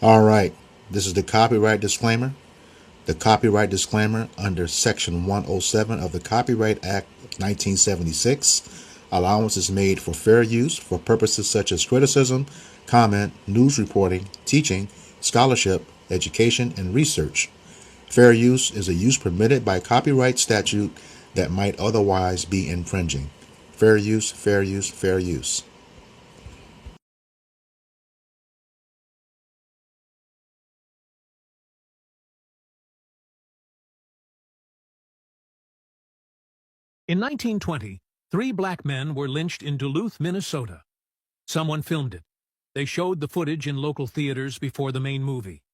All right, this is the copyright disclaimer. The copyright disclaimer under Section 107 of the Copyright Act of 1976. Allowance is made for fair use for purposes such as criticism, comment, news reporting, teaching, scholarship, education, and research. Fair use is a use permitted by copyright statute that might otherwise be infringing. Fair use, fair use, fair use. In 1920, 3 black men were lynched in Duluth, Minnesota. Someone filmed it. They showed the footage in local theaters before the main movie.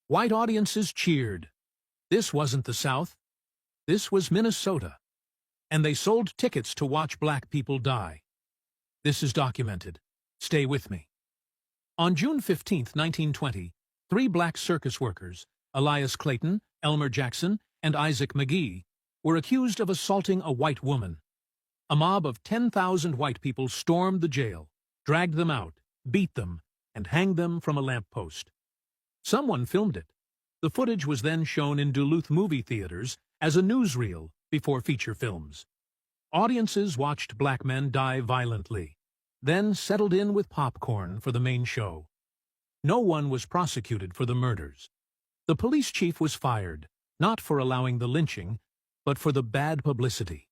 White audiences cheered. This wasn't the South. This was Minnesota. And they sold tickets to watch black people die. This is documented. Stay with me. On June 15, 1920, 3 black circus workers, Elias Clayton, Elmer Jackson, and Isaac McGee, were accused of assaulting a white woman. A mob of 10,000 white people stormed the jail, dragged them out, beat them, and hanged them from a lamppost. Someone filmed it. The footage was then shown in Duluth movie theaters as a newsreel before feature films. Audiences watched black men die violently, then settled in with popcorn for the main show. No one was prosecuted for the murders. The police chief was fired, not for allowing the lynching, but for the bad publicity.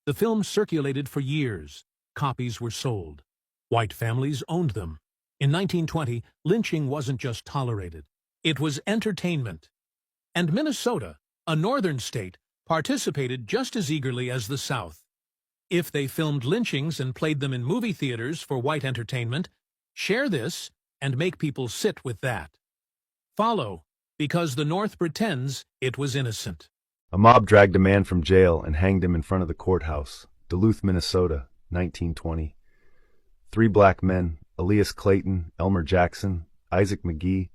The film circulated for years. Copies were sold. White families owned them. In 1920, lynching wasn't just tolerated. It was entertainment. And Minnesota, a northern state, participated just as eagerly as the South. If they filmed lynchings and played them in movie theaters for white entertainment, share this and make people sit with that. Follow, because the North pretends it was innocent. A mob dragged a man from jail and hanged him in front of the courthouse, Duluth, Minnesota, 1920. 3 black men, Elias Clayton, Elmer Jackson, Isaac McGee.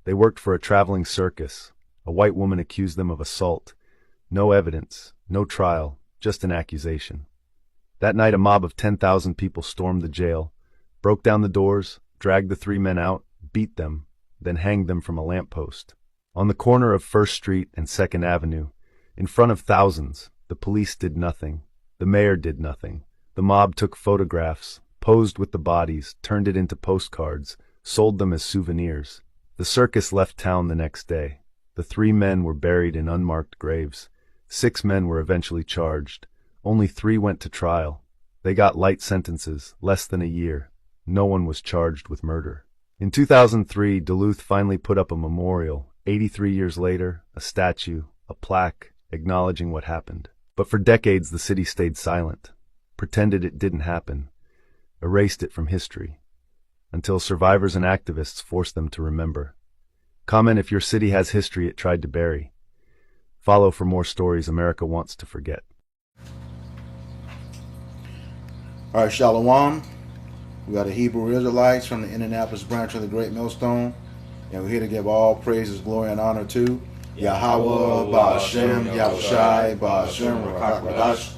They worked for a traveling circus. A white woman accused them of assault. No evidence, no trial, just an accusation. That night, a mob of 10,000 people stormed the jail, broke down the doors, dragged the 3 men out, beat them, then hanged them from a lamppost. On the corner of 1st Street and 2nd Avenue, in front of thousands, the police did nothing. The mayor did nothing. The mob took photographs, posed with the bodies, turned it into postcards, sold them as souvenirs. The circus left town the next day. The 3 men were buried in unmarked graves. 6 men were eventually charged. Only 3 went to trial. They got light sentences, less than a year. No one was charged with murder. In 2003, Duluth finally put up a memorial. 83 years later, a statue, a plaque, acknowledging what happened. But for decades, the city stayed silent, pretended it didn't happen, erased it from history, until survivors and activists forced them to remember. Comment if your city has history it tried to bury. Follow for more stories America wants to forget. All right, Shalom. We got the Hebrew Israelites from the Indianapolis branch of the Great Millstone, and we're here to give all praises, glory, and honor to Yahweh, Ba'ashem, Yahushai, Ba'ashem, Rakash.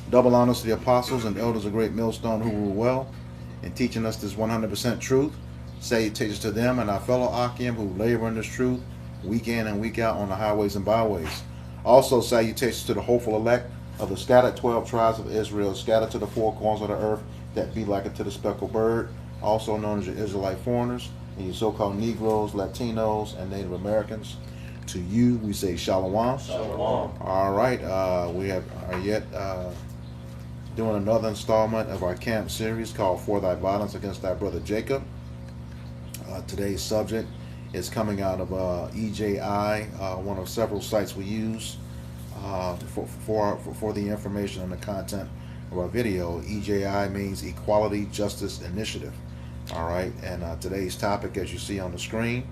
Double honors to the apostles and elders of Great Millstone who rule well in teaching us this 100% truth. Salutations to them and our fellow Akim who labor in this truth week in and week out on the highways and byways. Also, salutations to the hopeful elect of the scattered 12 tribes of Israel, scattered to the 4 corners of the earth that be like it to the speckled bird, also known as your Israelite foreigners, and your so-called Negroes, Latinos, and Native Americans. To you, we say Shalom. Shalom. All right, we are yet doing another installment of our camp series called For Thy Violence Against Thy Brother Jacob. Today's subject is coming out of EJI, one of several sites we use for the information and the content of our video. EJI means Equality Justice Initiative. All right, and today's topic, as you see on the screen,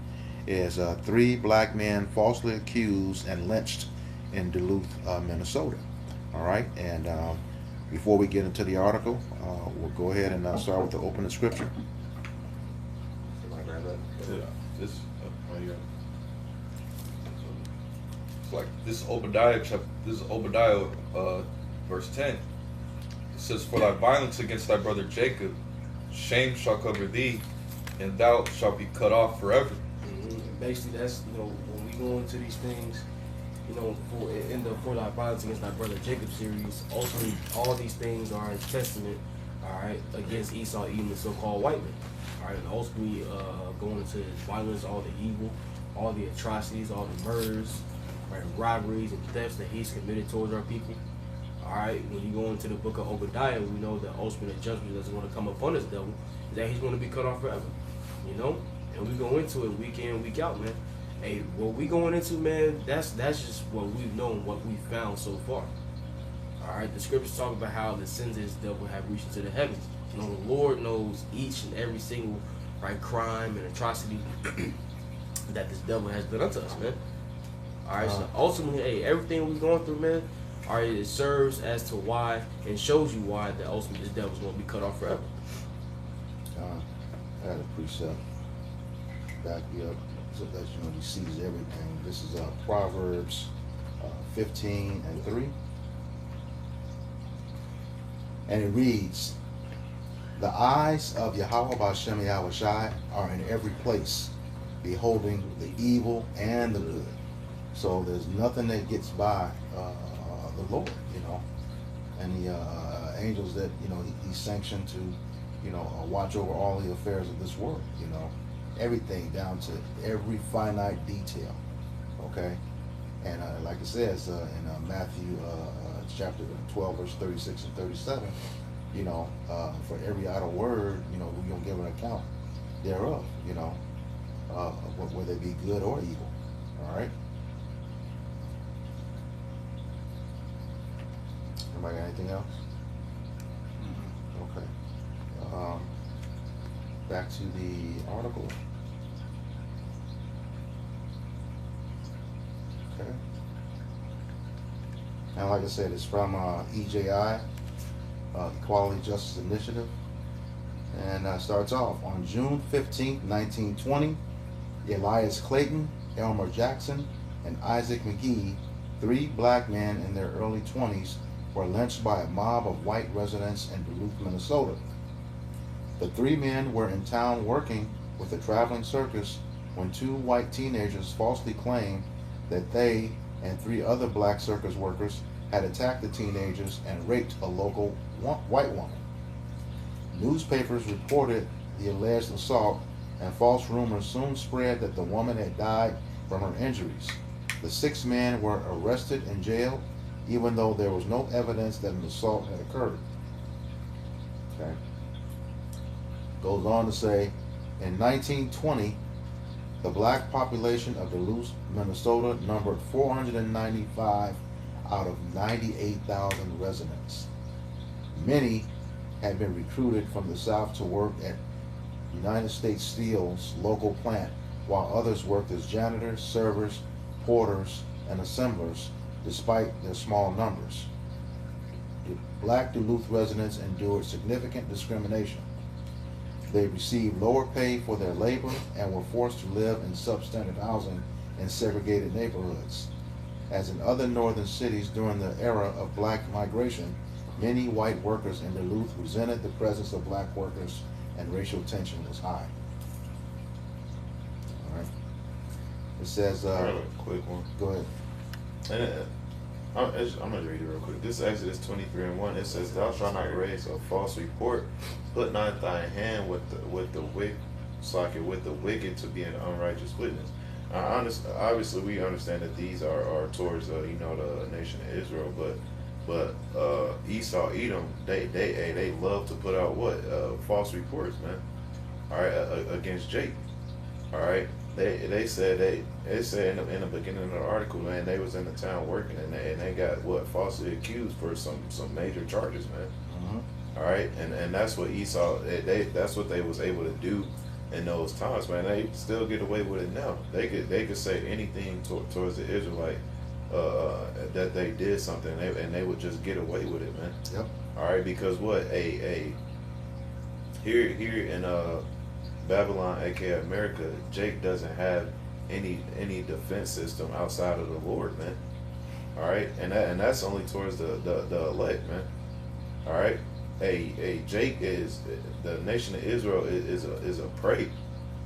is 3 black men falsely accused and lynched in Duluth, Minnesota. All right, and before we get into the article, we'll go ahead and start with the opening scripture. This it's like this is Obadiah chapter. This is Obadiah, verse 10. It says, "For thy violence against thy brother Jacob, shame shall cover thee, and thou shalt be cut off forever. basically that's, when we go into these things, for our violence against our brother Jacob series, ultimately all these things are a testament, all right, against Esau eating the so-called white man, all right, and ultimately going into his violence, all the evil, all the atrocities, all the murders, right, robberies and thefts that he's committed towards our people. All right, when you go into the book of Obadiah, we know the ultimate judgment that's going to come upon this devil is that he's going to be cut off forever, and we go into it week in, week out, man. Hey, what we going into, man, that's just what we've known, what we've found so far. All right, the scriptures talk about how the sins of this devil have reached into the heavens. The Lord knows each and every single crime and atrocity that this devil has done unto us, man. All right, so ultimately, hey, everything we're going through, man, all right, it serves as to why and shows you why that ultimately this devil's going to be cut off forever. I had a precept back you up so that he sees everything. This is Proverbs 15:3, and it reads, "The eyes of Yahweh B'Shem Yahushai are in every place, beholding the evil and the good." So there's nothing that gets by the Lord, and the angels that he sanctioned to watch over all the affairs of this world, everything down to every finite detail. Okay, and like it says in Matthew chapter 12 verse 36 and 37, for every idle word, we're gonna give an account thereof, whether it be good or evil. All right. Anybody got anything else? Okay. Back to the article. Okay. And like I said, it's from EJI, Equality Justice Initiative. And starts off on June 15th, 1920, Elias Clayton, Elmer Jackson, and Isaac McGee, 3 black men in their early 20s, were lynched by a mob of white residents in Duluth, Minnesota. The 3 men were in town working with a traveling circus when 2 white teenagers falsely claimed that they and 3 other black circus workers had attacked the teenagers and raped a local white woman. Newspapers reported the alleged assault, and false rumors soon spread that the woman had died from her injuries. The 6 men were arrested and jailed, even though there was no evidence that an assault had occurred. Okay. Goes on to say, in 1920, the black population of Duluth, Minnesota numbered 495 out of 98,000 residents. Many had been recruited from the South to work at United States Steel's local plant, while others worked as janitors, servers, porters, and assemblers, despite their small numbers. Black Duluth residents endured significant discrimination. They received lower pay for their labor and were forced to live in substandard housing in segregated neighborhoods. As in other northern cities during the era of black migration, many white workers in Duluth resented the presence of black workers, and racial tension was high. All right. It says, a quick one. Go ahead. And I'm going to read it real quick. This is Exodus 23:1. It says, "Thou shalt not raise a false report. Put not thy hand with the wicked to be an unrighteous witness." Obviously, we understand that these are towards the nation of Israel, but Esau, Edom, they love to put out false reports, man. All right, against Jacob. All right. They said in the beginning of the article, man, they was in the town working, and they got falsely accused for some major charges, man. Mm-hmm. All right, and that's what Esau that's what they was able to do in those times, man. They still get away with it now. They could say anything towards the Israelite that they did something, and they would just get away with it, man. Yep. All right, because here in Babylon, aka America, Jake doesn't have any defense system outside of the Lord, man. All right, and that's only towards the elect, man. All right, Jake is the nation of Israel is a prey.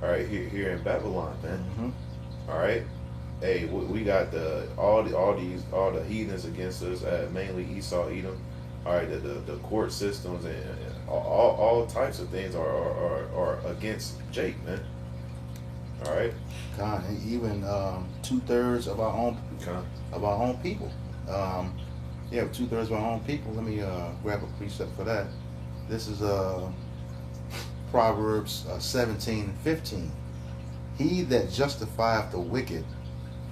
All right, here in Babylon, man. Mm-hmm. All right. Hey, we got all the heathens against us, mainly Esau, Edom. All right, the court systems and all types of things are against Jake, man. All right. God, and even 2/3 of our own people. Yeah, 2/3 of our own people. Let me grab a precept for that. This is Proverbs 17:15. He that justifieth the wicked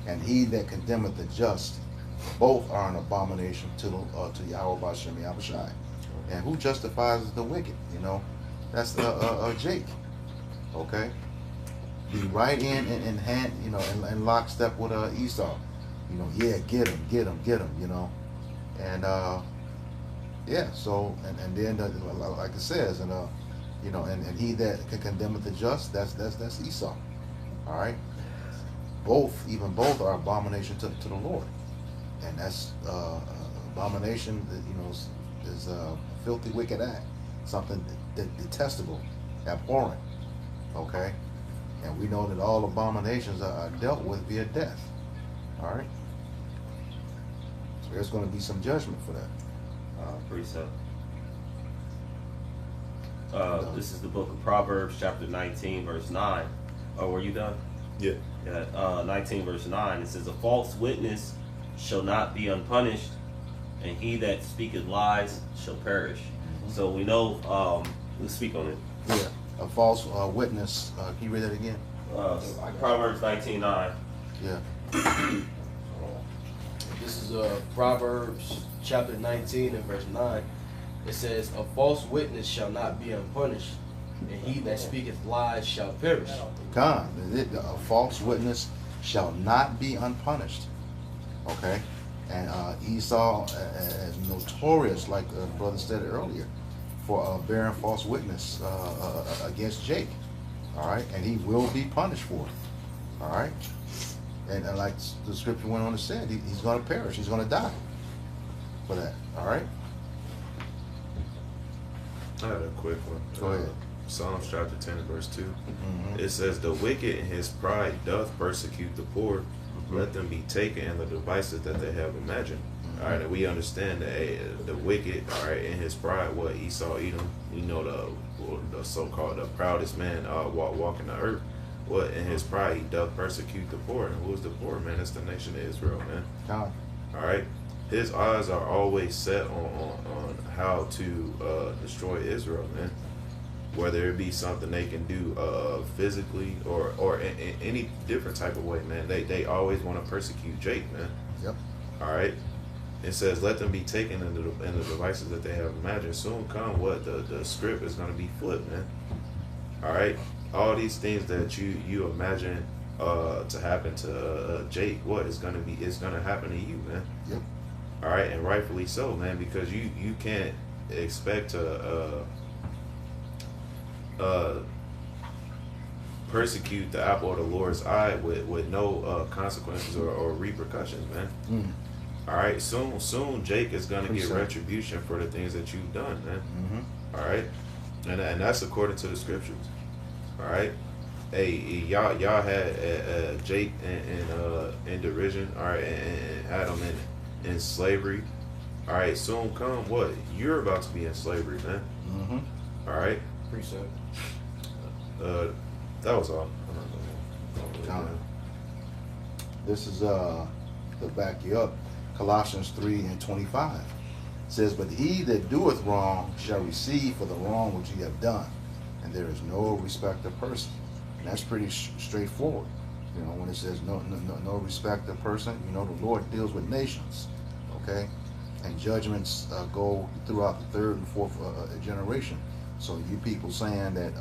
and he that condemneth the just, both are an abomination to Yahweh Bashem Yahushai. And who justifies the wicked? You know, that's Jake. Okay, be right in hand, you know, in lockstep with Esau. You know, yeah, get him. You know, and yeah. So and then like it says, and you know, and he that can condemn the just, that's Esau. All right. Both are abomination to the Lord, and that's abomination. You know, is a filthy, wicked act, something detestable, abhorrent. Okay, and we know that all abominations are dealt with via death. All right, so there's going to be some judgment for that. Precept. This is the book of Proverbs, chapter 19, verse 9. Oh, were you done? Yeah. Yeah, 19 verse 9, it says, a false witness shall not be unpunished, and he that speaketh lies shall perish. So we know, let's speak on it. Yeah, a false witness. Can you read that again? Proverbs 19:9. Yeah. This is Proverbs chapter 19 and verse 9. It says, a false witness shall not be unpunished, and he that speaketh lies shall perish. God, a false witness shall not be unpunished. Okay, and Esau is notorious, like the brother said earlier, for bearing false witness against Jake. All right, and he will be punished for it. All right, and like the scripture went on to say, he's going to perish. He's going to die for that. All right. I had a quick one. Go ahead. Psalms chapter 10 and verse 2. Mm-hmm. It says, the wicked in his pride doth persecute the poor. Mm-hmm. Let them be taken in the devices that they have imagined. Mm-hmm. All right, and we understand that the wicked, all right, in his pride, what Esau, Edom, we know the so-called the proudest man walking the earth. What in his pride he doth persecute the poor. And who is the poor, man? That's the nation of Israel, man. God. All right. His eyes are always set on how to destroy Israel, man. Whether it be something they can do physically or in any different type of way, man. They always want to persecute Jake, man. Yep. All right. It says, let them be taken in the devices that they have imagined. Soon come what? The script is going to be flipped, man. All right. All these things that you imagine to happen to Jake, what is going to be? It's going to happen to you, man. Yep. All right, and rightfully so, man, because you can't expect to persecute the apple of the Lord's eye with no consequences or repercussions, man. Mm. All right, soon Jake is gonna get Appreciate it. retribution for the things that you've done, man. Mm-hmm. All right, and that's according to the scriptures. All right, hey, y'all had Jake in derision, all right, and had him in slavery. All right, soon come what? You're about to be in slavery, man. Mm-hmm. All right. Precept. That was all. God. This is to back you up. Colossians 3:25 says, but he that doeth wrong shall receive for the wrong which he have done, and there is no respect of person. And that's pretty straightforward. You know, when it says no respect of person, you know, the Lord deals with nations, okay? And judgments go throughout the third and fourth generation. So you people saying that,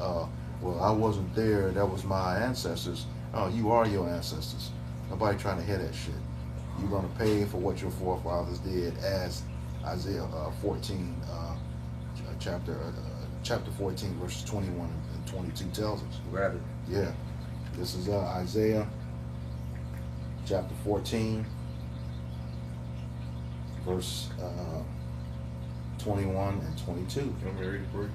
well, I wasn't there, that was my ancestors. Oh, you are your ancestors. Nobody trying to hear that shit. You're going to pay for what your forefathers did, as Isaiah 14, chapter 14, verses 21 and 22 tells us. Grab it. Yeah. This is Isaiah chapter 14, verse 21 and 22. You want me to read it for you?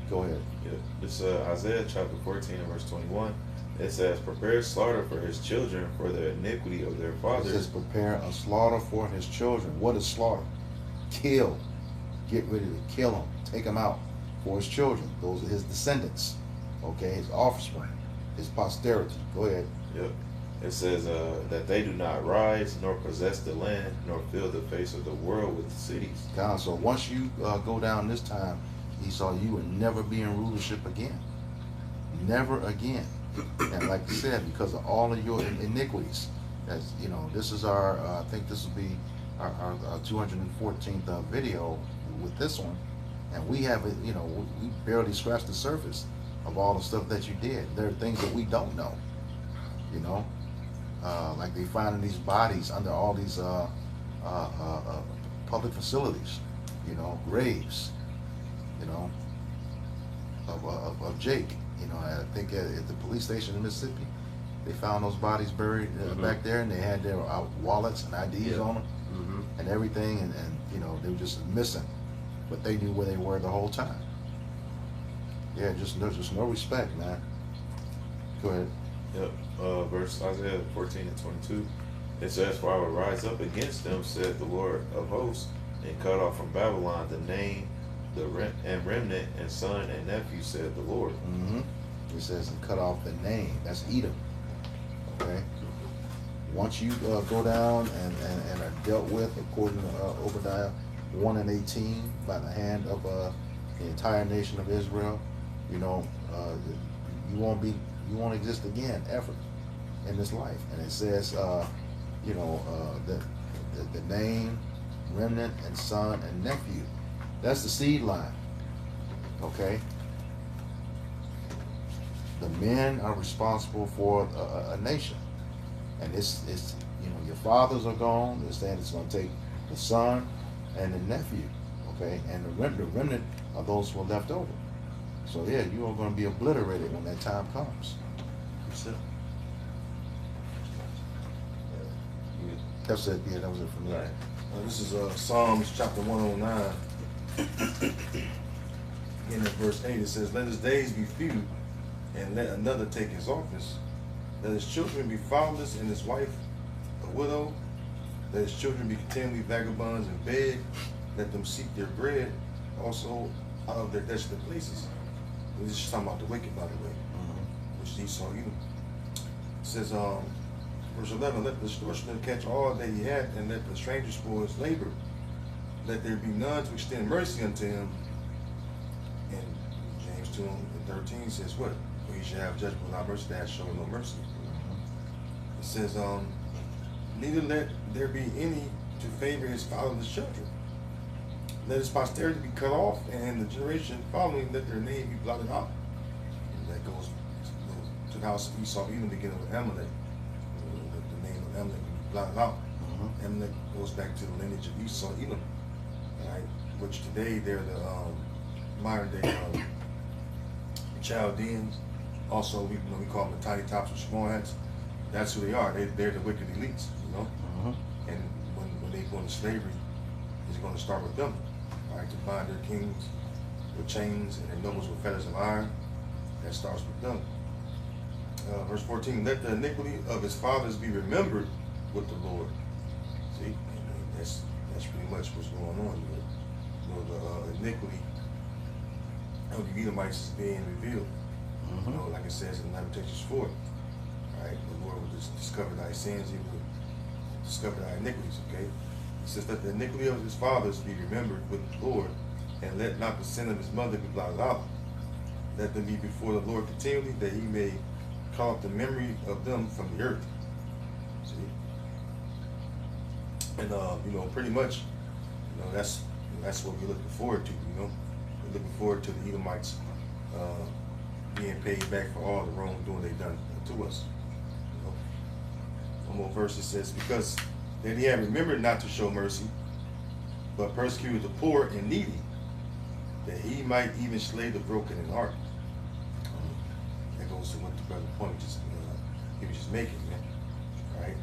Go ahead. Yeah. This Isaiah chapter 14 and verse 21. It says, prepare slaughter for his children for the iniquity of their It fathers. says prepare a slaughter for his children. What is slaughter? Kill. Get ready to kill him. Take him out for his children. Those are his descendants. Okay, his offspring, his posterity. Go ahead. Yep. It says that they do not rise, nor possess the land, nor fill the face of the world with cities. God, so once you go down this time, Esau, you will never be in rulership again. Never again. And like you said, because of all of your iniquities, as you know, this is our, I think this will be our 214th video with this one, and we have it, you know, we barely scratched the surface of all the stuff that you did. There are things that we don't know, you know, like they finding these bodies under all these public facilities, you know, graves, you know, of Jake. You know, I think at the police station in Mississippi, they found those bodies buried back there, and they had their wallets and IDs on them and everything, and you know, they were just missing, but they knew where they were the whole time. Yeah, there's just no respect, man. Go ahead. Yep. Verse Isaiah 14 and 22. It says, for I will rise up against them, said the Lord of hosts, and cut off from Babylon the name, and remnant, and son and nephew, said the Lord. It says, and cut off the name. That's Edom. Okay. Once you go down and are dealt with, according to Obadiah 1 and 18, by the hand of the entire nation of Israel, you know, you won't exist again ever in this life. And it says, you know, the name, remnant, and son and nephew. That's the seed line. Okay. The men are responsible for a nation, and it's you know, your fathers are gone. They're saying it's going to take the son and the nephew. Okay, and the remnant are those who are left over. So yeah, you are going to be obliterated when that time comes. That's it. Yeah, that was it for me. This is Psalms chapter 109. In verse 8, it says, let his days be few, and let another take his office. Let his children be fatherless, and his wife a widow. Let his children be continually vagabonds and beg. Let them seek their bread also out of their desolate places. This is talking about the wicked, by the way, which Esau Edom. It says, verse 11, let the extortioner catch all that he had, and let the stranger spoil his labor. Let there be none to extend mercy unto him. And James 2 and 13 says what? For he shall have judgment without mercy, that show no mercy. It says, neither let there be any to favor his fatherless children. Let his posterity be cut off, and the generation following, let their name be blotted out. And that goes to the house of Esau, even beginning with Amalek. The name of Amalek will be blotted out. Amalek goes back to the lineage of Esau, Edom, right? Which today they're the modern day Chaldeans. Also, we call them the tiny tops or small hats. That's who they are. They're the wicked elites, you know. And when they go into slavery, it's going to start with them, right? To bind their kings with chains and their nobles with fetters of iron. That starts with them. Verse 14: let the iniquity of his fathers be remembered with the Lord. See, that's pretty much what's going on here. You know, the iniquity of the Edomites is being revealed. You know, like it says in Lamentations 4, right? The Lord will just discover thy sins, he will discover thy iniquities, okay? It says that the iniquity of his fathers be remembered with the Lord, and let not the sin of his mother be blotted out. Let them be before the Lord continually, that he may call up the memory of them from the earth. See? And you know, pretty much, you know, that's what we're looking forward to, you know. We're looking forward to the Edomites being paid back for all the wrongdoing they've done to us. You know? One more verse, it says, because that he had remembered not to show mercy, but persecuted the poor and needy, that he might even slay the broken in heart. That goes to what the brother point he was just making, man. Right?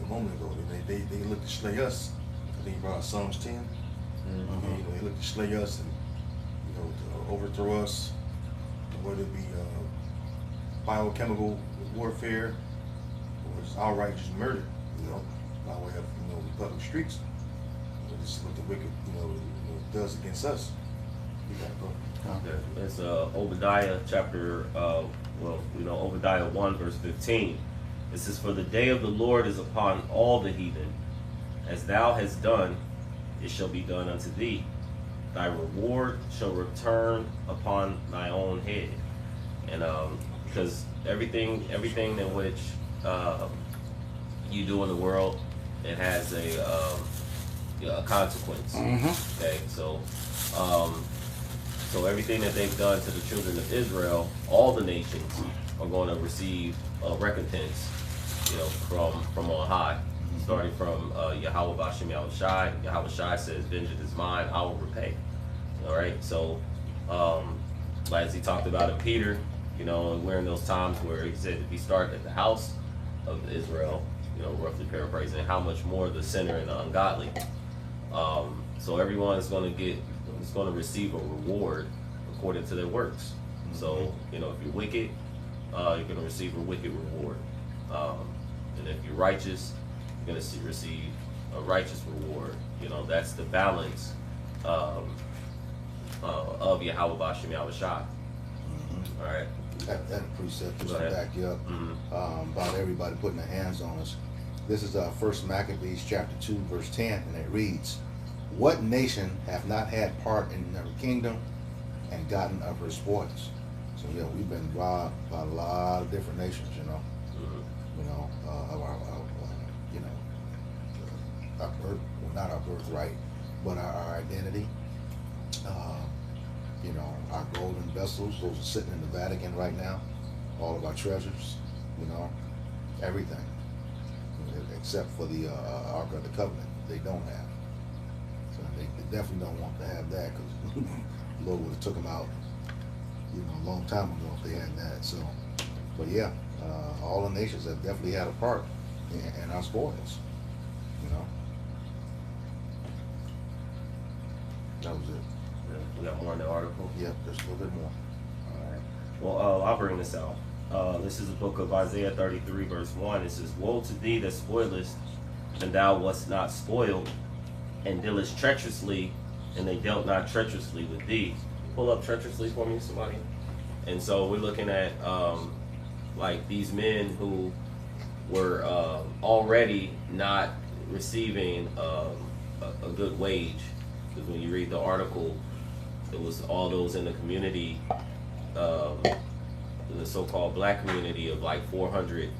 A moment ago, they looked to slay us. I think he brought out Psalms 10. You know, they looked to slay us and, you know, to overthrow us, whether it be biochemical warfare, or it's outright just murder, by way of, the public streets. This is what the wicked, does against us. You got it, bro. Okay. It's Obadiah chapter, Obadiah 1 verse 15. It says, "For the day of the Lord is upon all the heathen. As thou hast done, it shall be done unto thee. Thy reward shall return upon thy own head." And because everything in which you do in the world, it has a consequence. Okay, so everything that they've done to the children of Israel, all the nations are going to receive a recompense, from on high, starting from Yahweh Bashem Yahushai. Yahweh Shai says, "Vengeance is mine; I will repay." All right, so as he talked about in Peter, and we're in those times where he said, if he started at the house of Israel, roughly paraphrasing, how much more the sinner and the ungodly. So everyone is going to receive a reward according to their works. So if you're wicked, you're going to receive a wicked reward, and if you're righteous, you're going to receive a righteous reward. That's the balance of Yahweh Bashem Yahushai. All right. That precept just to back you up about everybody putting their hands on us. This is 1 Maccabees chapter 2 verse 10, and it reads, "What nation hath not had part in her kingdom and gotten of her spoils?" So we've been robbed by a lot of different nations, of our birth, well, not our birthright, but our identity. Our golden vessels, those are sitting in the Vatican right now. All of our treasures, everything, except for the Ark of the Covenant, they don't have. So they definitely don't want to have that, because the Lord would have took them out, a long time ago if they had that. So, but yeah, all the nations have definitely had a part in our spoils. That was it. We got more in the article. Yep, just a little bit more. All right. Well, I'll bring this out. This is the book of Isaiah 33, verse 1. It says, "Woe to thee that spoilest, and thou wast not spoiled, and dealest treacherously, and they dealt not treacherously with thee." Pull up treacherously for me, somebody. And so we're looking at these men who were already not receiving a good wage. Because when you read the article, it was all those in the community, in the so-called black community of like 400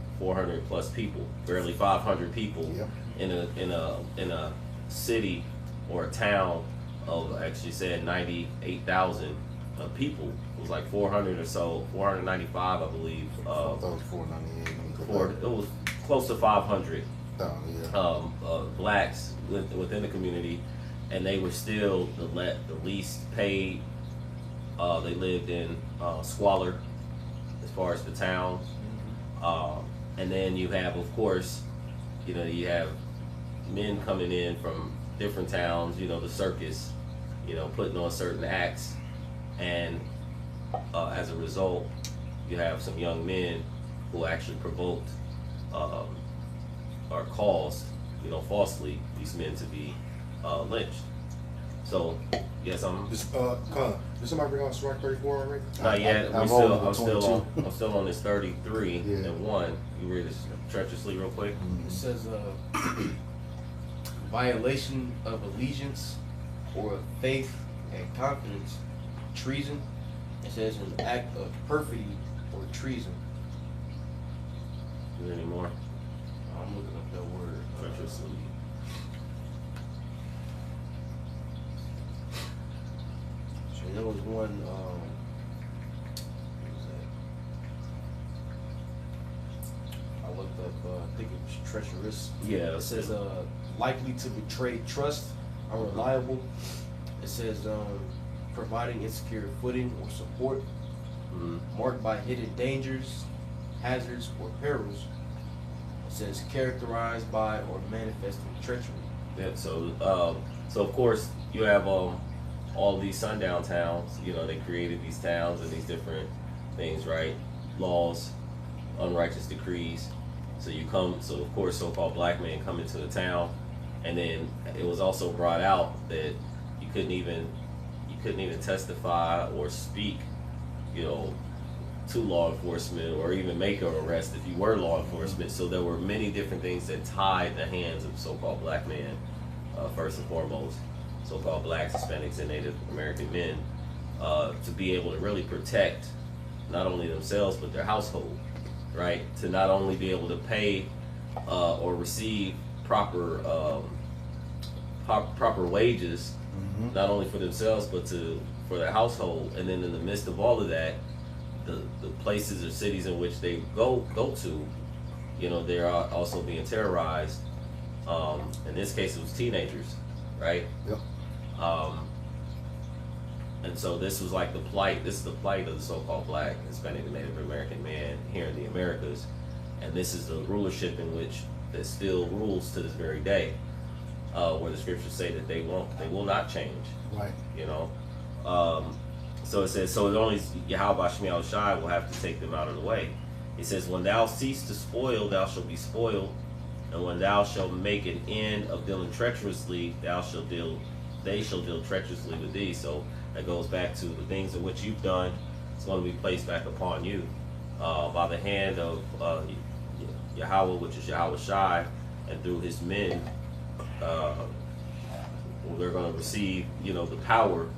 plus people, barely 500 people. Yep. in a city or a town of, actually said 98,000 people. It was like 400 or so, 495, I believe. I thought it was 498. It was close to 500 blacks within the community, and they were still the least paid. They lived in squalor as far as the town. And then you have, of course, you have men coming in from different towns, the circus, putting on certain acts. And as a result, you have some young men who actually provoked or caused, falsely, these men to be lynched. So, yes, I'm. Did somebody bring out Strike 34 already? Not yet. I'm still on this 33 Yeah. and 1. You read this treacherously real quick. It says violation of allegiance or of faith and confidence, treason. It says an act of perfidy or treason. Is there any more? I'm looking up that word. Treacherously. So there was one. What was that? I looked up. I think it was treacherous. Yeah. It says likely to betray trust, unreliable. It says providing insecure footing or support, marked by hidden dangers, hazards, or perils. It says characterized by or manifesting treachery. Yeah. So of course you have all these sundown towns. They created these towns and these different things, right? Laws unrighteous decrees. So of course, so-called black men come into the town, and then it was also brought out that you couldn't even testify or speak, to law enforcement or even make an arrest if you were law enforcement. So there were many different things that tied the hands of so-called black men, first and foremost, so-called blacks, Hispanics, and Native American men, to be able to really protect not only themselves but their household, right? To not only be able to pay or receive proper wages, not only for themselves but for their household. And then in the midst of all of that, the places or cities in which they go to, they're also being terrorized. In this case, it was teenagers, right? Yep. And so this was like the plight. This is the plight of the so-called black, Hispanic, and Native American man here in the Americas, and this is the rulership in which that still rules to this very day, where the scriptures say that they will not change. Right. So it says, so it only Yahweh Shemiel Shai will have to take them out of the way. It says, when thou cease to spoil, thou shalt be spoiled, and when thou shalt make an end of dealing treacherously, they shall deal treacherously with thee. So that goes back to the things in which you've done. It's going to be placed back upon you by the hand of Yahweh, which is Yahweh Shai, and through his men, they're going to receive, the power,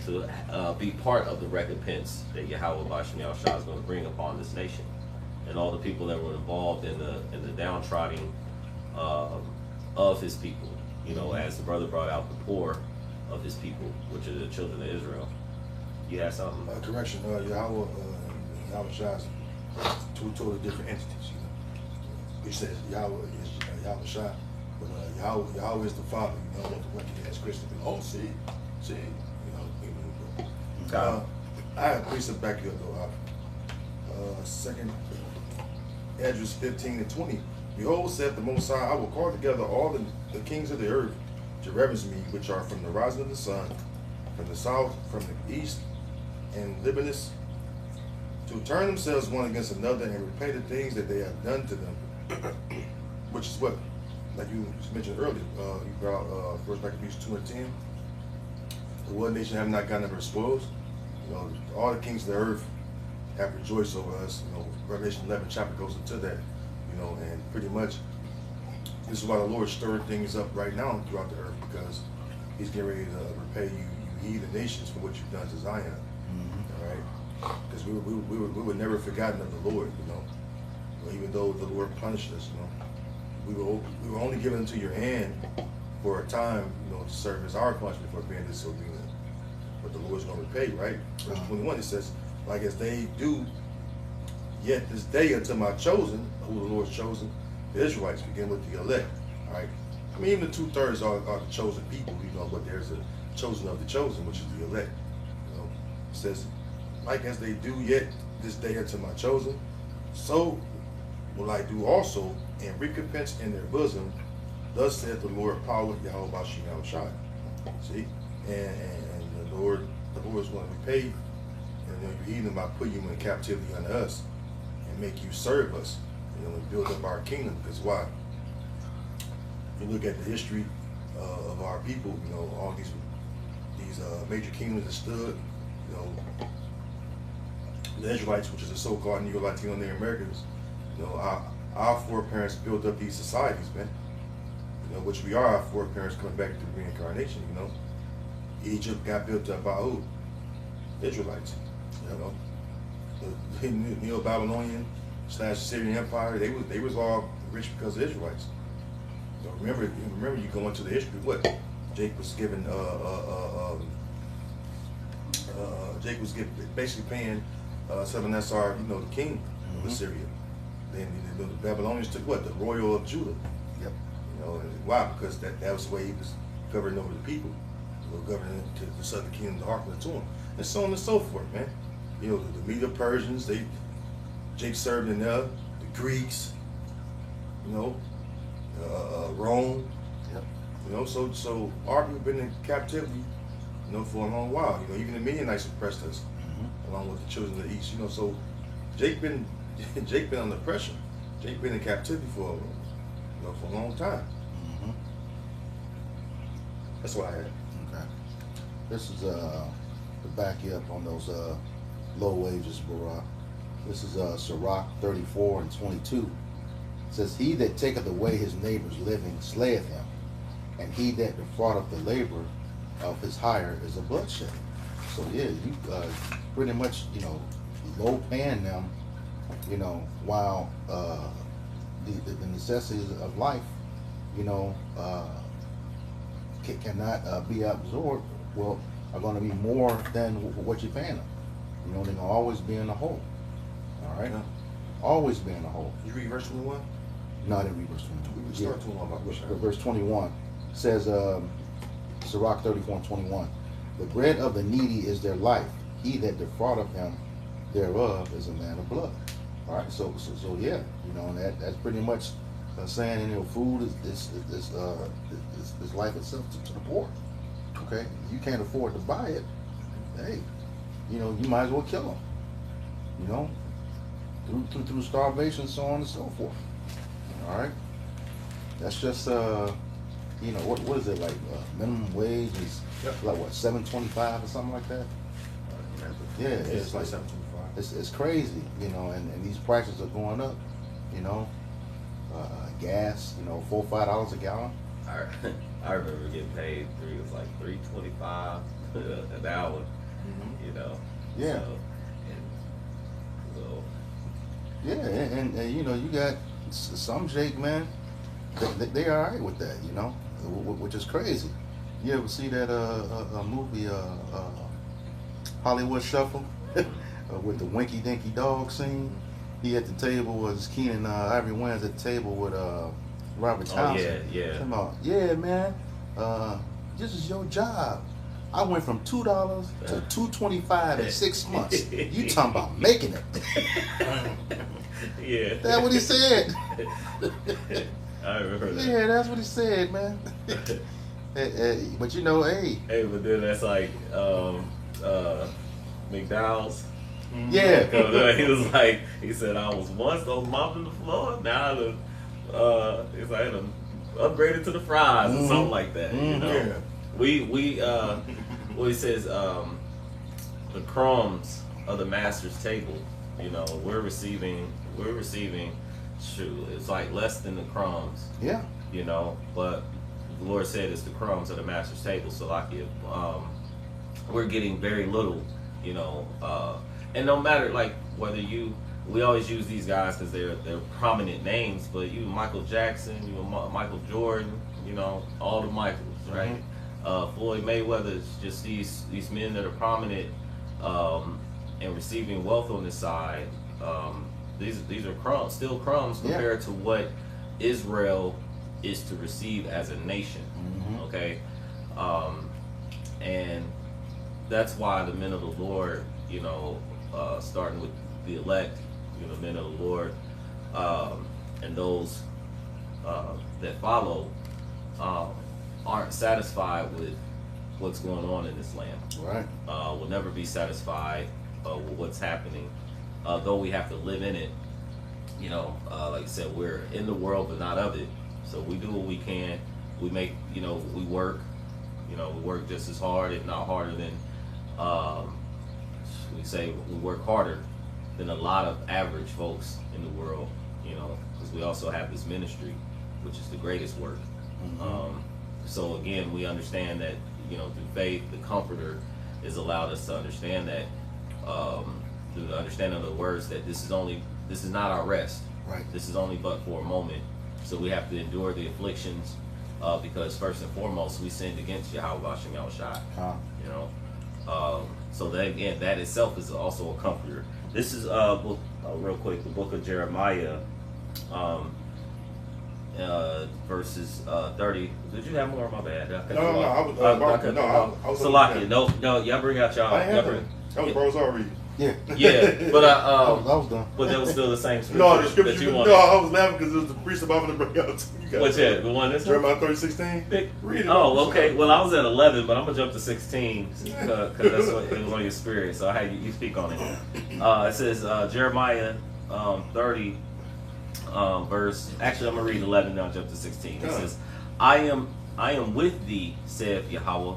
to be part of the recompense that Yahweh Bashmiel Shah is going to bring upon this nation, and all the people that were involved in the downtrodden of his people. As the brother brought out, the poor of his people, which are the children of Israel. You have something? Correction. Yahweh Shah is two totally different entities. He says Yahweh is Yahweh Shah, but Yahweh is the Father. What he has Christian. Oh, see. I have a precept back here though. Second Esdras 15:20. Behold, saith the Most High, I will call together all the kings of the earth to reverence me, which are from the rising of the sun, from the south, from the east, and Libanus, to turn themselves one against another and repay the things that they have done to them. Which is what, like you mentioned earlier, you brought First Maccabees 2:10. The one nation have not gotten ever spoils. All the kings of the earth have rejoiced over us. Revelation 11 chapter goes into that. And pretty much this is why the Lord stirred things up right now throughout the earth, because he's getting ready to repay you heathen nations for what you've done to Zion. All right? Because we were never forgotten of the Lord, even though the Lord punished us, we were only given into your hand for a time, to serve as our punishment for being disobedient. But the Lord's going to repay, right? Verse 21, it says, like as they do yet this day unto my chosen, who the Lord's chosen, the Israelites, begin with the elect. All right. I mean, even the 2/3 are the chosen people, but there's a chosen of the chosen, which is the elect. It says, like as they do yet this day unto my chosen, so will I do also, and recompense in their bosom. Thus saith the Lord power, Yahweh Bashim Yahweh Shai. See? And the Lord is going to repay, and you heathen by putting you in captivity unto us and make you serve us, and build up our kingdom. Because why? If you look at the history of our people, all these major kingdoms that stood, the Israelites, which is the so-called Neo-Latino Native Americans, our foreparents built up these societies, man. Which we are our foreparents coming back to reincarnation, Egypt got built up by who? Israelites, The Neo-Babylonian / Syrian Empire, they was all rich because of Israelites. Remember you go into the history, what? Jake was given, basically paying Salmanassar, the king of Assyria. Then the Babylonians took what? The royal of Judah. Yep. Why? Because that was the way he was governing over the people. Governing to the southern kingdom, the hearkening to him, and so on and so forth, man. The Medo Persians, Jake served in there, the Greeks, Rome. Yep. So our people been in captivity, for a long while. Even the Midianites oppressed us, along with the children of the East. So Jake been under pressure. Jake been in captivity for for a long time. Mm-hmm. That's what I had. Okay. This is to back you up on those low wages, Barack. This is Sirach 34 and 22. It says, "He that taketh away his neighbor's living slayeth him, and he that defraudeth the labor of his hire is a bloodshed." So yeah, you pretty much low paying them, while the necessities of life, cannot be absorbed. Well, are going to be more than what you're paying them. They're going to always be in the hole. All right, Yeah. always be in the hole. You read verse 21? No, I didn't read verse 21. We would start 21 about verse Verse 21 says, Sirach 34 and 21, "The bread of the needy is their life. He that defraudeth them thereof is a man of blood." All right, so yeah, and that's pretty much saying, food is life itself to the poor. Okay, you can't afford to buy it. Hey, you might as well kill them. Through starvation, so on and so forth. All right, that's just what is it like? Minimum wage is like what, $7.25 or something like that? Yeah, It's like it's 725. it's crazy, and these prices are going up. Gas, $4 or $5 a gallon. I remember getting paid it was like $3.25 an hour. Yeah. Yeah, and you got some Jake, man, they all right with that, which is crazy. You ever see that movie Hollywood Shuffle with the Winky Dinky Dog scene? He at the table was Keenan Ivory Wayans at the table with Robert Townsend. Oh, yeah. Talking about, yeah, man, this is your job. I went from $2 to $2.25 in 6 months. You talking about making it? Yeah. That's what he said. I remember that. Yeah, that's what he said, man. But hey. Hey, but then that's like McDowell's. Yeah. He was like, he said, I was once mopping the floor, now it's like I upgraded to the fries or something like that. Yeah. We what he says, the crumbs of the master's table. We're receiving. Shoot, it's like less than the crumbs. Yeah. But the Lord said it's the crumbs of the master's table. So like if we're getting very little, and no matter like whether we always use these guys because they're prominent names, but Michael Jackson, Michael Jordan, all the Michaels, right? Floyd Mayweather, is just these men that are prominent and receiving wealth on this side. These are crumbs, still crumbs compared to what Israel is to receive as a nation. Okay, and that's why the men of the Lord, starting with the elect, men of the Lord, and those that follow, aren't satisfied with what's going on in this land. Right. Will never be satisfied with what's happening, though we have to live in it. Like I said, we're in the world but not of it. So we do what we can. We make, we work. We work just as hard, if not harder than. We say we work harder than a lot of average folks in the world. Because we also have this ministry, which is the greatest work. So again, we understand that, through faith, the Comforter has allowed us to understand that, through the understanding of the words, that this is not our rest. Right. This is only but for a moment. So we have to endure the afflictions, because first and foremost, we sinned against Yahweh Shem Yahushai. So that again, that itself is also a comforter. This is real quick, the book of Jeremiah, verses 30. Did you have more? My bad. I was Salakia. No, y'all bring out y'all. That was Bros already. Yeah. Yeah, but I was done. but that was still the same scripture. No, the that scripture. you No, wanted. I was laughing because it was the priest I'm going to bring out to you guys. What's that? The one that's Jeremiah 30:16. Read it. Oh, okay. Well, I was at 11, but I'm gonna jump to 16 because that's what it was on your spirit. So I had you speak on it. It says Jeremiah 30 verse. Actually, I'm gonna read 11 now. Jump to 16. It says, I am with thee," saith Yahweh.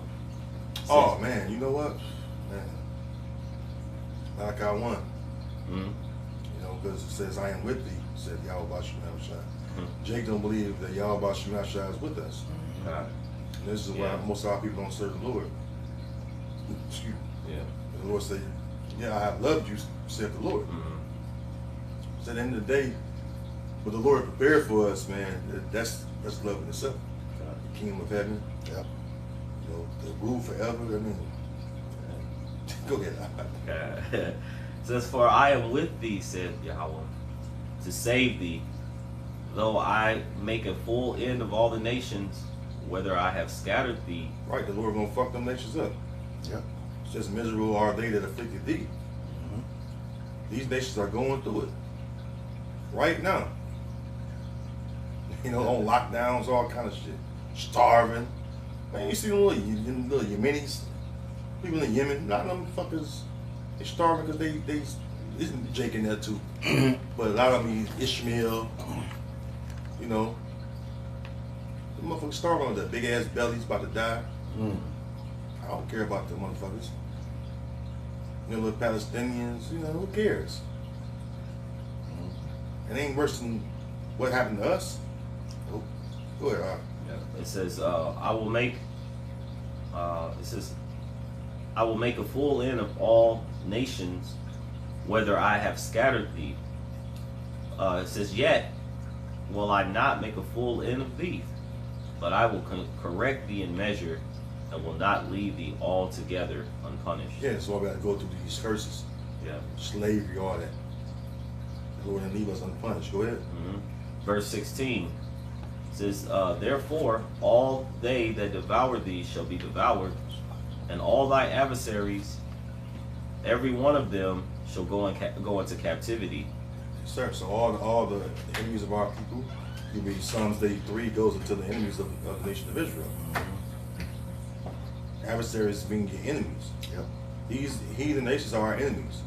Oh man, you know what? Man, Malachi 1. Mm-hmm. You know, because it says, "I am with thee," said Yahweh Bashem Shai. Mm-hmm. Jake don't believe that Yahweh Bashem Shai is with us. God. And this is why Yeah. most of our people don't serve the Lord. Excuse me. Yeah. And the Lord said, "Yeah, I have loved you," said the Lord. Mm-hmm. So at the end of the day, what the Lord prepared for us, man, that's love in itself. The kingdom of heaven. Yep. You know, the rule forever. I mean, go ahead. It says, "For I am with thee," saith Yahweh, "to save thee, though I make a full end of all the nations, whether I have scattered thee." Right, the Lord gonna fuck them nations up. Yep. It says, "Miserable are they that afflicted thee." Mhm. These nations are going through it right now. You know, on lockdowns, all kind of shit, starving. Man, you see them little Yemenis, people in Yemen. A lot of them fuckers, they starving because they isn't Jake in there too, but a lot of them Ishmael. You know, the motherfuckers starving on their big ass bellies, about to die. I don't care about the motherfuckers. You know, little Palestinians, you know, who cares? It ain't worse than what happened to us. Oh, go ahead. It says, I will make a full end of all nations, whether I have scattered thee." It says, "Yet will I not make a full end of thee, but I will correct thee in measure, and will not leave thee altogether unpunished." Yeah, that's why we got to go through these curses, Yeah. slavery, all that. The Lord didn't leave us unpunished. Go ahead. Mhm. Verse 16 says, "Therefore all they that devour thee shall be devoured, and all thy adversaries, every one of them, shall go into captivity." Sir, so all the enemies of our people, you read Psalms 83, goes into the enemies of the nation of Israel. Adversaries being your enemies. Yep. These heathen nations are our enemies.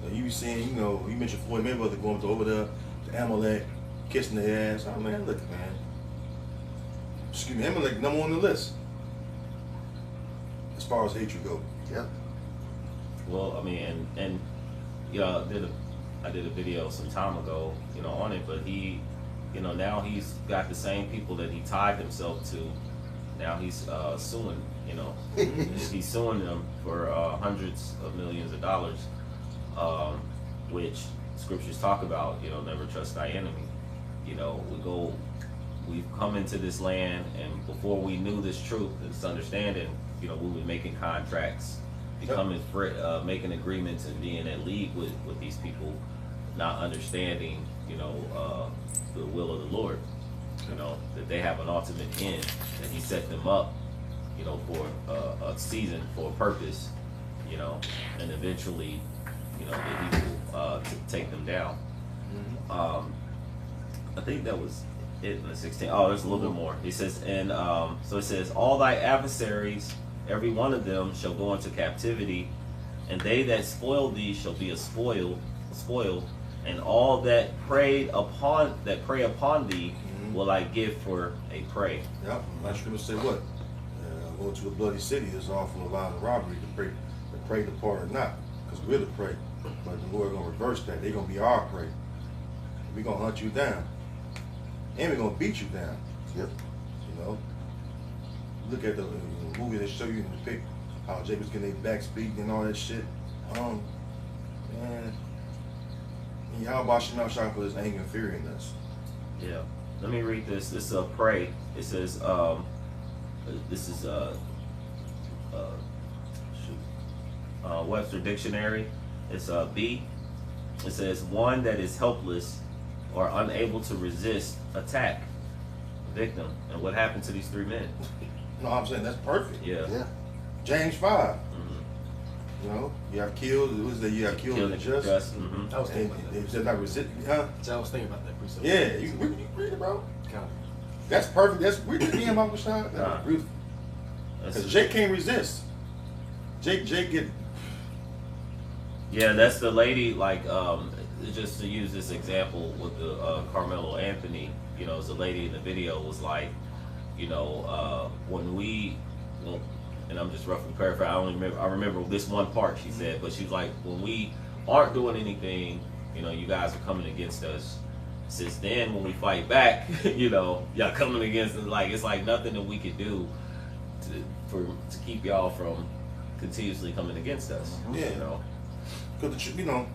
Now, you be seeing, you know, you mentioned Floyd Mayweather going over there to Amalek, kissing their ass. Oh man, look, man. Excuse me, Amalek number one on the list as far as hatred goes. Yep. Well, I mean, and yeah, I did a video some time ago, you know, on it, but he, you know, now he's got the same people that he tied himself to. Now he's suing, you know, he's suing them for hundreds of millions of dollars, which scriptures talk about, you know, never trust thy enemy. You know, we've come into this land, and before we knew this truth, this understanding, you know, we were making contracts, making agreements, and being in league with these people, not understanding, you know, the will of the Lord. You know, that they have an ultimate end, that He set them up, you know, for a season, for a purpose, you know, and eventually, you know, that He will take them down. I think that was it in the 16. Oh, there's a little bit more. It says, and so it says, "All thy adversaries, every one of them, shall go into captivity, and they that spoil thee shall be a spoil, and all that prey upon thee will I give for a prey." Yep. My scripture say what? Go to a bloody city is awful a lot of robbery. The prey depart not, because we're the prey. But the Lord gonna reverse that. They're gonna be our prey. We're gonna hunt you down, and we're gonna beat you down. Yep. You know. Look at the movie they show you in the pic, how Jacob's getting their backs beaten and all that shit. Man, y'all watching out trying to put His anger and fury in us. Yeah. Let me read this. This is a prey. It says, this is Webster Dictionary. It's B. It says, one that is helpless or unable to resist attack, victim. And what happened to these three men? No, I'm saying that's perfect. Yeah. Yeah. James 5. You know, you got killed. It was that you got killed in the just. Mm-hmm. I was thinking And about if that. they're not resisting, huh? So I was thinking about that precept. Yeah, you read it, bro. Kind of. That's perfect. That's read the DM Uncle Sean. That's beautiful. Because Jake can't resist. Jake get. Yeah, that's the lady. Like, just to use this example with the Carmelo Anthony, you know, the lady in the video was like, you know, when we, well, and I'm just roughly paraphrasing. I remember this one part she said, but she was like, when we aren't doing anything, you know, you guys are coming against us. Since then, when we fight back, you know, y'all coming against us. Like, it's like nothing that we could do to keep y'all from continuously coming against us. Yeah. You know. Because, you know,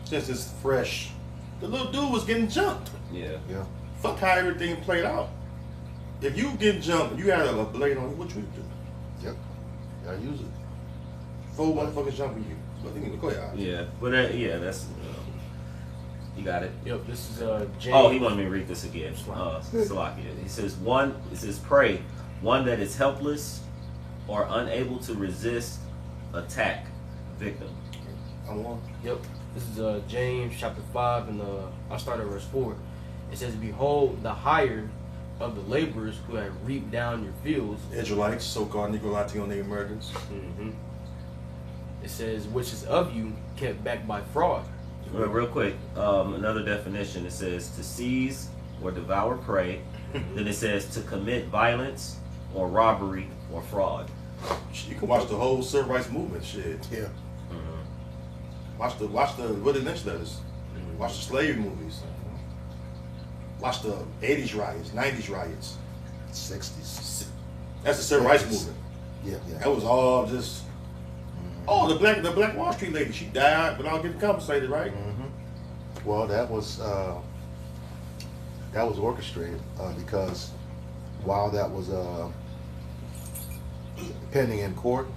since it's fresh, the little dude was getting jumped. Yeah. Yeah. Fuck how everything played out. If you get jumped, you had a blade on you, what you would do? Yep. Gotta use it. 4 motherfuckers jumping you. But anyway, go ahead. Yeah, but yeah, that's you got it. Yep, this is James. Oh, he wanted me to read this again. Salakia. He says pray one that is helpless or unable to resist attack victim. I'm on. Yep, this is James chapter 5, and I'll start at verse 4. It says, "Behold, the hire of the laborers who have reaped down your fields." Israelites, so-called Negro Latino Native Americans. Mm-hmm. It says, "which is of you, kept back by fraud." Real quick, another definition. It says to seize or devour prey. Then it says to commit violence or robbery or fraud. You can watch the whole civil rights movement shit. Yeah. Watch the what the Lynch letters. Watch the slavery movies. Watch the 80s riots, 90s riots. 60s. That's the civil rights movement. Yeah, yeah. That was all just. Oh, the Black Wall Street lady, she died without getting compensated, right? Well, that was orchestrated because while that was pending in court,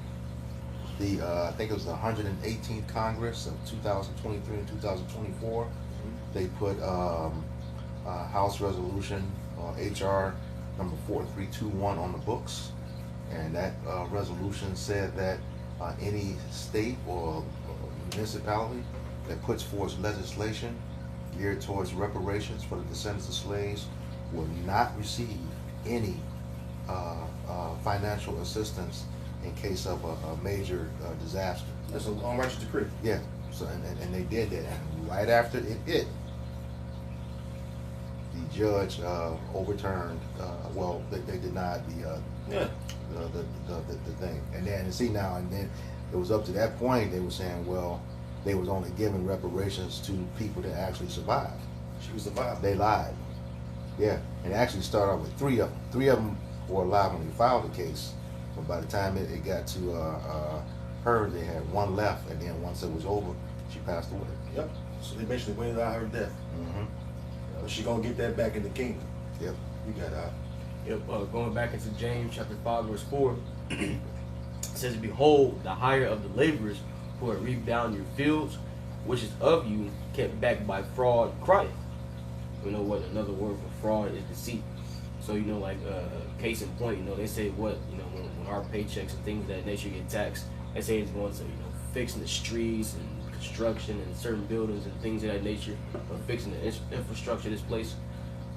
the I think it was the 118th Congress of 2023 and 2024, they put House Resolution HR number 4321 on the books, and that resolution said that any state or municipality that puts forth legislation geared towards reparations for the descendants of slaves will not receive any financial assistance in case of a major disaster. That's an unrighteous decree. Yeah. So and they did that, and right after it hit, the judge overturned. Well, they denied the thing, and then see now and then it was up to that point they were saying, well, they was only giving reparations to people that actually survived. She was survived. They lied. Yeah, and it actually started out with 3 of them. 3 of them were alive when they filed the case, but by the time it got to her, they had 1 left, and then once it was over, she passed away. Yep. So they basically waited out her death. But she gonna get that back in the kingdom. Yep. You got out. Yep, going back into James chapter 5, verse 4, it says, "Behold, the hire of the laborers who have reaped down your fields, which is of you, kept back by fraud, crieth." We know what another word for fraud is deceit. So, you know, like, case in point, you know, they say what, you know, when our paychecks and things of that nature get taxed, they say it's going to, you know, fixing the streets and construction and certain buildings and things of that nature, or fixing the infrastructure of this place.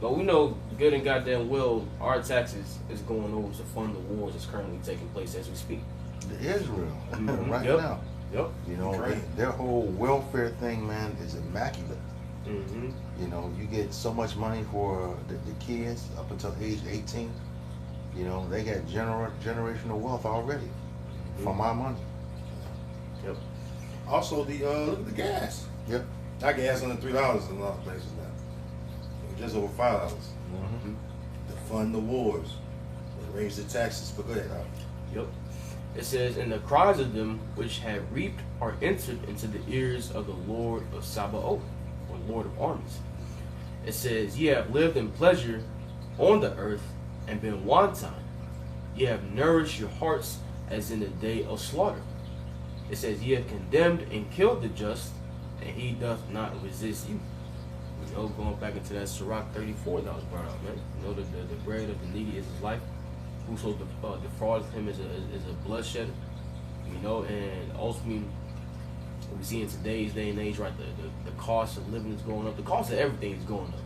But we know good and goddamn well our taxes is going over to fund the wars that's currently taking place as we speak. Israel, right Yep. now. Yep. You know, Ukraine. their whole welfare thing, man, is immaculate. Mm-hmm. You know, you get so much money for the kids up until age 18. You know, they got generational wealth already from our money. Yep. Also, look at the gas. Yep. That gas under $3 in a lot of places now. Just over $5 to fund the wars, they raise the taxes. But go ahead, Al. Yep. It says, "And the cries of them which have reaped are entered into the ears of the Lord of Sabaoth," or Lord of armies. It says, "Ye have lived in pleasure on the earth and been wanton. Ye have nourished your hearts as in the day of slaughter." It says, "Ye have condemned and killed the just, and he doth not resist you." You know, going back into that Sirach 34 that was brought out, man. You know, the bread of the needy is his life. Whoso defraudeth him is a bloodshedder. You know, and ultimately, we see in today's day and age, right, the cost of living is going up. The cost of everything is going up,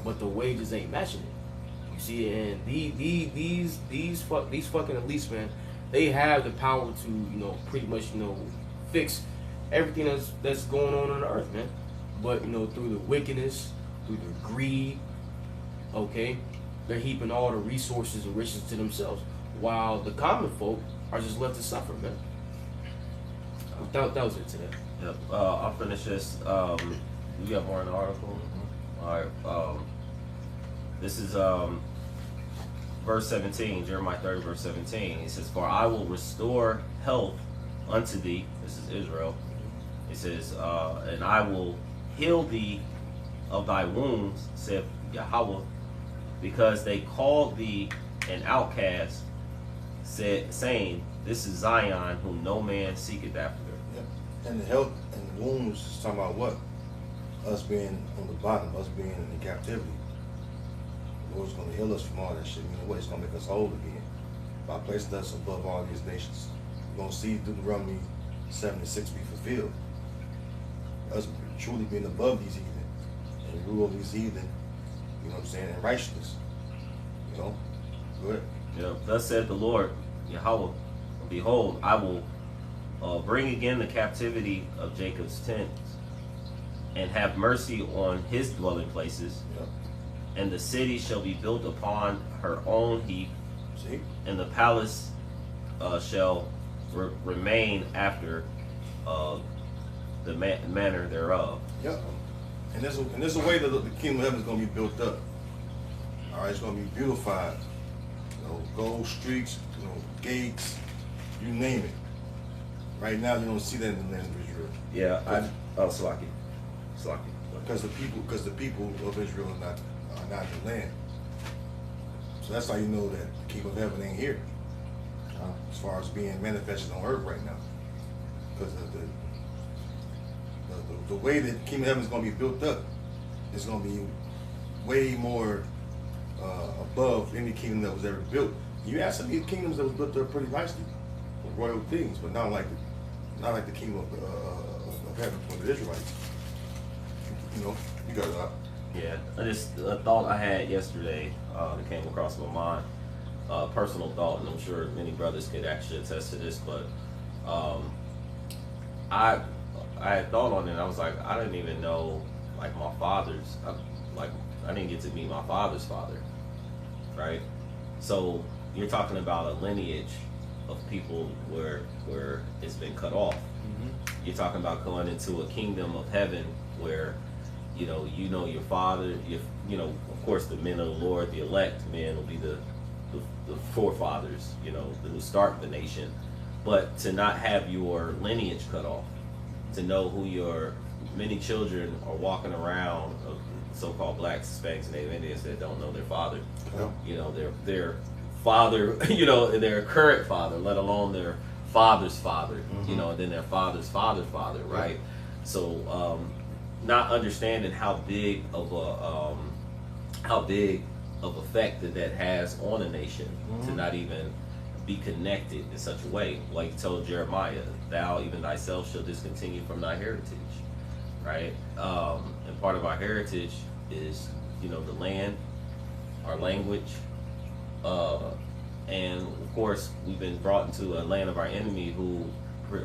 but the wages ain't matching it. You see, and these fucking elites, man, they have the power to, you know, pretty much, you know, fix everything that's going on the earth, man. But, you know, through the wickedness, through the greed, okay, they're heaping all the resources and riches to themselves, while the common folk are just left to suffer, man. That was it today. Yep. I'll finish this. You have more in the article? All right. This is verse 17, Jeremiah 30, verse 17. He says, "For I will restore health unto thee." This is Israel. He says, "And I will heal thee of thy wounds," saith Yahweh, "because they called thee an outcast, saying, This is Zion, whom no man seeketh after." Yep. And the health and the wounds is talking about what? Us being on the bottom, us being in captivity. The Lord's going to heal us from all that shit. You know what? It's going to make us whole again by placing us above all these nations. We're going to see Deuteronomy 7:6 be fulfilled. Us truly being above these heathen and rule over these heathen, you know what I'm saying, and righteousness. You know? Go ahead. Yeah. Thus said the Lord, Yahweh, behold, I will bring again the captivity of Jacob's tents, and have mercy on his dwelling places. Yep. And the city shall be built upon her own heap, See? and the palace shall remain after the manner thereof. Yep. And there's a way that the kingdom of heaven is going to be built up. All right, it's going to be beautified. You know, gold streets, you know, gates, you name it. Right now, you don't see that in the land of Israel. Yeah, Slaki. Because the people of Israel are not in the land. So that's how you know that the kingdom of heaven ain't here. As far as being manifested on earth right now. Because the way that the kingdom of heaven is going to be built up is going to be way more above any kingdom that was ever built. You have some kingdoms that was built up pretty nicely with royal things, but not like the kingdom of heaven for the Israelites. You know, you got it. Yeah, just a thought I had yesterday that came across my mind. Personal thought, and I'm sure many brothers could actually attest to this, but I had thought on it, and I was like, I didn't even know, like, my father's, I didn't get to meet my father's father, right? So you're talking about a lineage of people where it's been cut off. Mm-hmm. You're talking about going into a kingdom of heaven where you know your father, you know, of course, the men of the Lord, the elect men, will be the forefathers, you know, who start the nation. But to not have your lineage cut off, to know who your many children are walking around of so-called blacks, Hispanics, and Native Indians that don't know their father. Yeah. You know, their father, you know, their current father, let alone their father's father, mm-hmm. you know, and then their father's father's father, right? Yeah. So not understanding how big of effect that has on a nation, mm-hmm. to not even be connected in such a way. Like he told Jeremiah, thou even thyself shall discontinue from thy heritage, right? And part of our heritage is, you know, the land, our language, and of course we've been brought into a land of our enemy who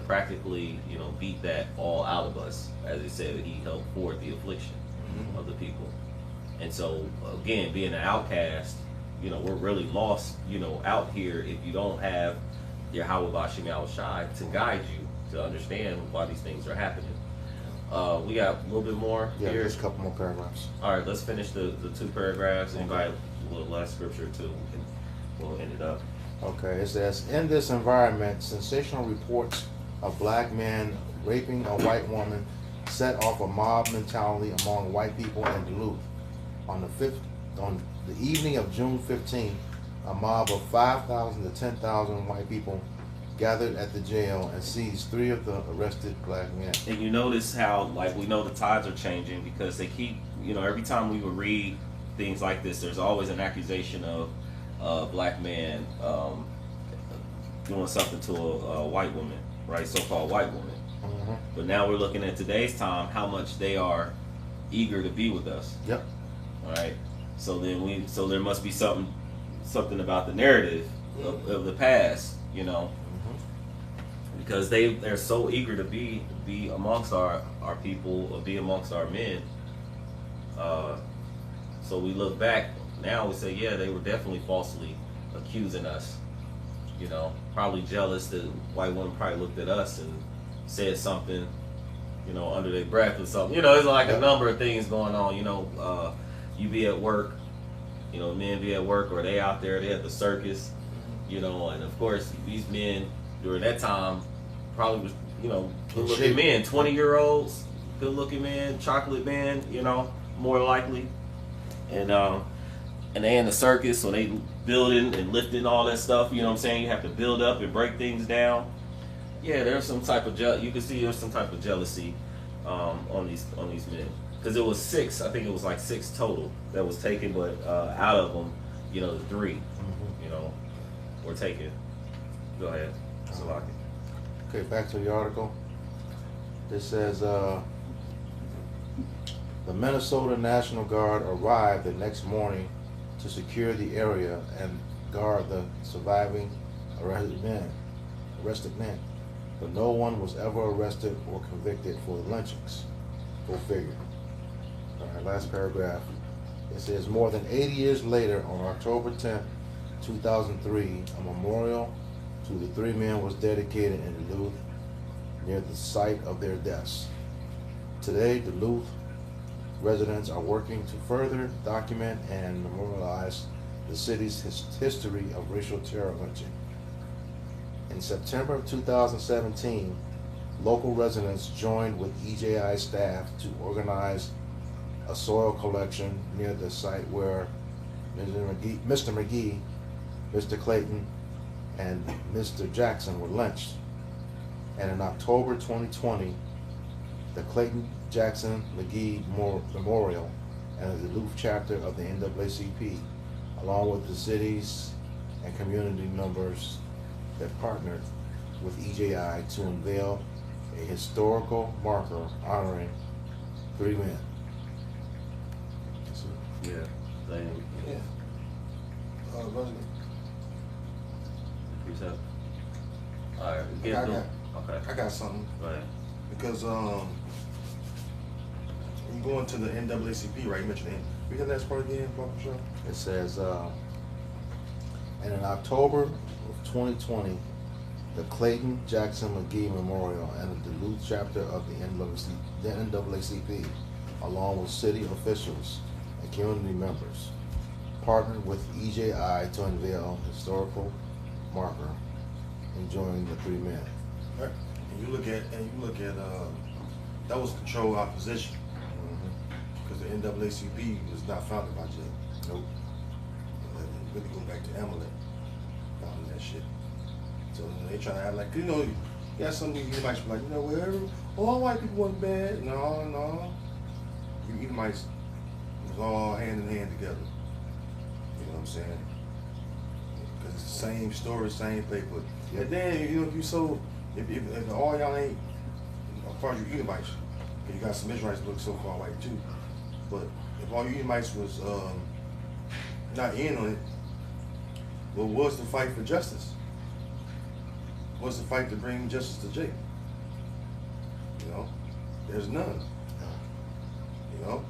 practically, you know, beat that all out of us. As he said, he helped forward the affliction, mm-hmm. of the people. And so again, being an outcast, you know, we're really lost, you know, out here if you don't have your Yahweh Shai to guide you to understand why these things are happening. We got a little bit more here. Just a couple more paragraphs. All right, let's finish the 2 paragraphs. Anybody a little last scripture too, and we'll end it up. Okay, it says, in this environment, sensational reports of black men raping a white woman set off a mob mentality among white people in Duluth. On the evening of June 15th, a mob of 5,000 to 10,000 white people gathered at the jail and seized 3 of the arrested black men. And you notice how, like, we know the tides are changing because they keep, you know, every time we would read things like this, there's always an accusation of a black man doing something to a white woman. right? So-called white women. But now we're looking at today's time, how much they are eager to be with us. Yep. All right. So there must be something about the narrative of the past, you know, because they're so eager to be amongst our people, or be amongst our men. So we look back now, we say, yeah, they were definitely falsely accusing us. You know, probably jealous that white women probably looked at us and said something, you know, under their breath or something. You know, there's like a number of things going on. You know, you be at work, you know, men be at work, or they out there, they at the circus, you know, and of course these men during that time probably was, you know, good looking men, 20-year-olds, good looking men, chocolate men, you know, more likely, and they in the circus, so they building and lifting all that stuff. You know what I'm saying? You have to build up and break things down. Yeah, there's some type of you can see there's some type of jealousy on these men, because it was 6. I think it was like 6 total that was taken, but out of them, you know, 3, you know, were taken. Go ahead, Salaki. Okay, back to the article. It says the Minnesota National Guard arrived the next morning to secure the area and guard the surviving arrested men. But no one was ever arrested or convicted for the lynchings. Go figure. All right, last paragraph. It says more than 80 years later, on October 10th, 2003, a memorial to the 3 men was dedicated in Duluth near the site of their deaths. Today, Duluth residents are working to further document and memorialize the city's history of racial terror lynching. In September of 2017, local residents joined with EJI staff to organize a soil collection near the site where Mr. McGee, Mr. Clayton, and Mr. Jackson were lynched. And in October 2020, the Clayton Jackson McGee Memorial and the Duluth chapter of the NAACP, along with the cities and community members that partnered with EJI to unveil a historical marker honoring 3 men. Yeah. Yeah. Precept. All right. I got something. Go ahead. Because you go into the NAACP, right? You mentioned it. Read the last part again, Papa Shaw. It says, and in October of 2020, the Clayton Jackson McGee Memorial and the Duluth chapter of the NAACP, along with city officials and community members, partnered with EJI to unveil a historical marker enjoying the 3 men. Right. And you look at that was controlled opposition, because the NAACP was not founded by Jay. Nope. It really go back to Amalek founding that shit. So they try to act like, you know, you got some of these Edomites be like, you know, well, all white people wasn't bad. No. You Edomites was all hand in hand together. You know what I'm saying? Because it's the same story, same paper. Yep. And then, you know, if all y'all ain't, as far as you Edomites, you got some Israelites look so far white too. But if all you Edomites was not in on it, what was the fight for justice? What's the fight to bring justice to Jake? You know, there's none. You know,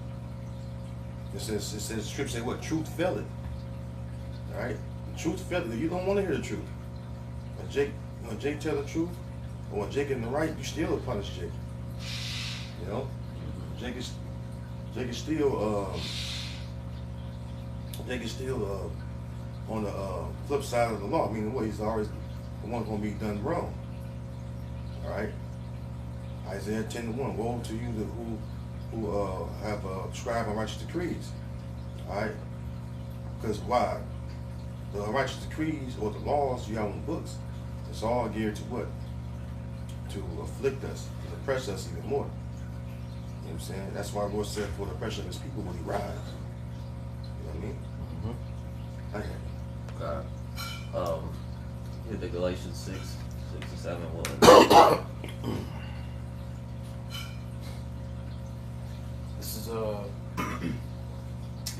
it says scripture say what? Truth fell it. All right, truth fell it. You don't want to hear the truth. When Jake tell the truth, or when Jake in the right, you still punish Jake. You know, Jake is still on the flip side of the law. Meaning what? He's always the one going to be done wrong. All right. Isaiah 10:1. Woe to you who have scribed unrighteous decrees. All right. Because why? The unrighteous decrees or the laws you have on the books, it's all geared to what? To afflict us, to oppress us even more. You know what I'm saying? That's why the Lord said, for the oppression of his people will he rise. You know what I mean? God. Hit the Galatians 6. 67 was. This is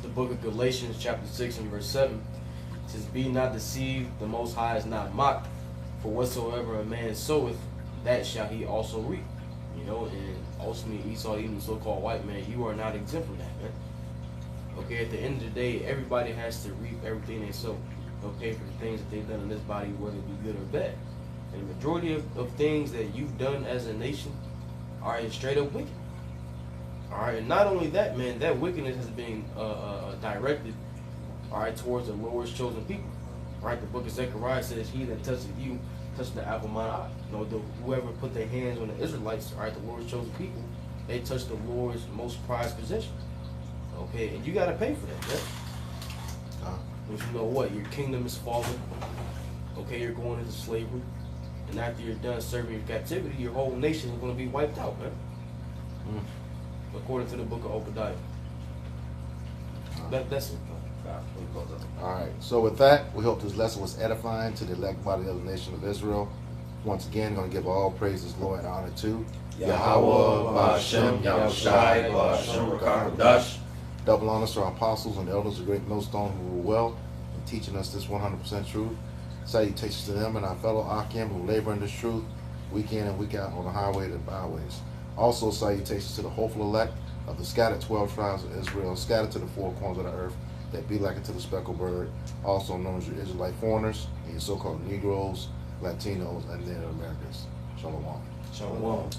the book of Galatians, chapter 6 and verse 7. It says, "Be not deceived, the Most High is not mocked. For whatsoever a man soweth, that shall he also reap." You know, and ultimately Esau, even the so-called white man, you are not exempt from that, man. Okay, at the end of the day, everybody has to reap everything they sow. Okay, for the things that they've done in this body, whether it be good or bad. And the majority of things that you've done as a nation are straight up wicked. Alright, and not only that, man, that wickedness is being directed, alright, towards the Lord's chosen people. Right, the book of Zechariah says, "He that touches you, touches the apple of my eye." You know, whoever put their hands on the Israelites, alright, the Lord's chosen people, they touched the Lord's most prized possession. Okay, and you gotta pay for that, man. Because you know what, your kingdom is falling. Okay, you're going into slavery. And after you're done serving your captivity, your whole nation is going to be wiped out, man. According to the book of Obadiah. That's it. All right. So with that, we hope this lesson was edifying to the elect body of the nation of Israel. Once again, going to give all praises, glory, and honor to Yahweh, Ba'ashem, Yahushai, Ba'ashem, Rakakadosh. double honors to our apostles and elders of Great Millstone who were well in teaching us this 100% truth. Salutations to them and our fellow Akim who labor in this truth week in and week out on the highway to the byways. Also salutations to the hopeful elect of the scattered 12 tribes of Israel, scattered to the four corners of the earth, that be like unto the speckled bird, also known as your Israelite foreigners, and your so-called Negroes, Latinos, and Native Americans. Shalom. Shalom.